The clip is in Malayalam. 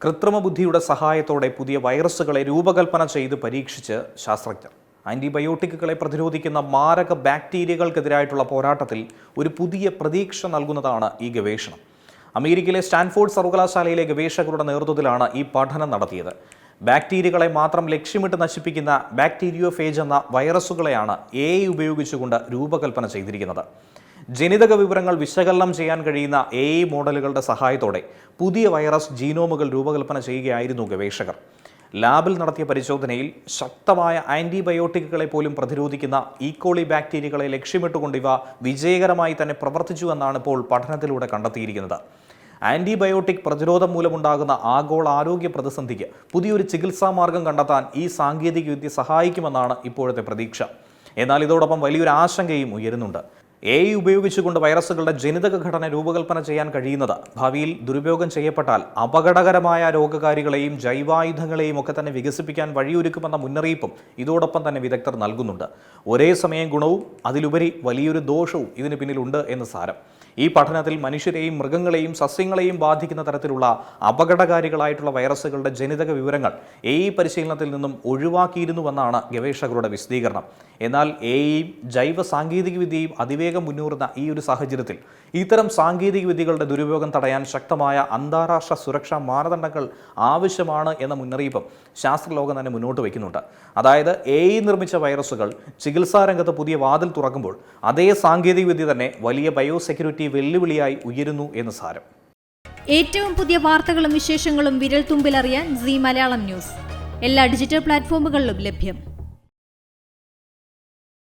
കൃത്രിമ ബുദ്ധിയുടെ സഹായത്തോടെ പുതിയ വൈറസുകളെ രൂപകൽപ്പന ചെയ്ത് പരീക്ഷിച്ച് ശാസ്ത്രജ്ഞർ. ആന്റിബയോട്ടിക്കുകളെ പ്രതിരോധിക്കുന്ന മാരക ബാക്ടീരിയകൾക്കെതിരായിട്ടുള്ള പോരാട്ടത്തിൽ ഒരു പുതിയ പ്രതീക്ഷ നൽകുന്നതാണ് ഈ ഗവേഷണം. അമേരിക്കയിലെ സ്റ്റാൻഫോർഡ് സർവകലാശാലയിലെ ഗവേഷകരുടെ നേതൃത്വത്തിലാണ് ഈ പഠനം നടത്തിയത്. ബാക്ടീരിയകളെ മാത്രം ലക്ഷ്യമിട്ട് നശിപ്പിക്കുന്ന ബാക്ടീരിയോഫേജ് എന്ന വൈറസുകളെയാണ് AI ഉപയോഗിച്ചുകൊണ്ട് രൂപകൽപ്പന ചെയ്തിരിക്കുന്നത്. ജനിതക വിവരങ്ങൾ വിശകലനം ചെയ്യാൻ കഴിയുന്ന AI മോഡലുകളുടെ സഹായത്തോടെ പുതിയ വൈറസ് ജീനോമുകൾ രൂപകൽപ്പന ചെയ്യുകയായിരുന്നു ഗവേഷകർ. ലാബിൽ നടത്തിയ പരിശോധനയിൽ ശക്തമായ ആന്റിബയോട്ടിക്കുകളെ പോലും പ്രതിരോധിക്കുന്ന ഈക്കോളി ബാക്ടീരിയകളെ ലക്ഷ്യമിട്ടുകൊണ്ട് ഇവ വിജയകരമായി തന്നെ പ്രവർത്തിച്ചുവെന്നാണ് ഇപ്പോൾ പഠനത്തിലൂടെ കണ്ടെത്തിയിരിക്കുന്നത്. ആന്റിബയോട്ടിക് പ്രതിരോധം മൂലമുണ്ടാകുന്ന ആഗോള ആരോഗ്യ പ്രതിസന്ധിക്ക് പുതിയൊരു ചികിത്സാ മാർഗം കണ്ടെത്താൻ ഈ സാങ്കേതികവിദ്യ സഹായിക്കുമെന്നാണ് ഇപ്പോഴത്തെ പ്രതീക്ഷ. എന്നാൽ ഇതോടൊപ്പം വലിയൊരു ആശങ്കയും ഉയരുന്നുണ്ട്. AI ഉപയോഗിച്ചുകൊണ്ട് വൈറസുകളുടെ ജനിതക ഘടന രൂപകൽപ്പന ചെയ്യാൻ കഴിയുന്നത് ഭാവിയിൽ ദുരുപയോഗം ചെയ്യപ്പെട്ടാൽ അപകടകരമായ രോഗകാരികളെയും ജൈവായുധങ്ങളെയും ഒക്കെ തന്നെ വികസിപ്പിക്കാൻ വഴിയൊരുക്കുമെന്ന മുന്നറിയിപ്പും ഇതോടൊപ്പം തന്നെ വിദഗ്ധർ നൽകുന്നുണ്ട്. ഒരേ സമയം ഗുണവും അതിലുപരി വലിയൊരു ദോഷവും ഇതിന് പിന്നിലുണ്ട് എന്ന് സാരം. ഈ പഠനത്തിൽ മനുഷ്യരെയും മൃഗങ്ങളെയും സസ്യങ്ങളെയും ബാധിക്കുന്ന തരത്തിലുള്ള അപകടകാരികളായിട്ടുള്ള വൈറസുകളുടെ ജനിതക വിവരങ്ങൾ AI പരിശീലനത്തിൽ നിന്നും ഒഴിവാക്കിയിരുന്നുവെന്നാണ് ഗവേഷകരുടെ വിശദീകരണം. എന്നാൽ AIയും ജൈവ സാങ്കേതികവിദ്യയും അതിവേഗം മുന്നേറുന്ന ഈ ഒരു സാഹചര്യത്തിൽ ഇത്തരം സാങ്കേതിക വിദ്യകളുടെ ദുരുപയോഗം തടയാൻ ശക്തമായ അന്താരാഷ്ട്ര സുരക്ഷാ മാനദണ്ഡങ്ങൾ ആവശ്യമാണ് എന്ന മുന്നറിയിപ്പും ശാസ്ത്രലോകം തന്നെ മുന്നോട്ട് വയ്ക്കുന്നുണ്ട്. അതായത് AI നിർമ്മിച്ച വൈറസുകൾ ചികിത്സാ രംഗത്ത് പുതിയ വാതിൽ തുറക്കുമ്പോൾ അതേ സാങ്കേതികവിദ്യ തന്നെ വലിയ ബയോസെക്യൂരിറ്റി വെല്ലുവിളിയായി ഉയരുന്നു എന്ന് സാരം. ഏറ്റവും പുതിയ വാർത്തകളും വിശേഷങ്ങളും വിരൽ തുമ്പിലറിയാൻ Zee മലയാളം ന്യൂസ് എല്ലാ ഡിജിറ്റൽ പ്ലാറ്റ്ഫോമുകളിലും ലഭ്യം.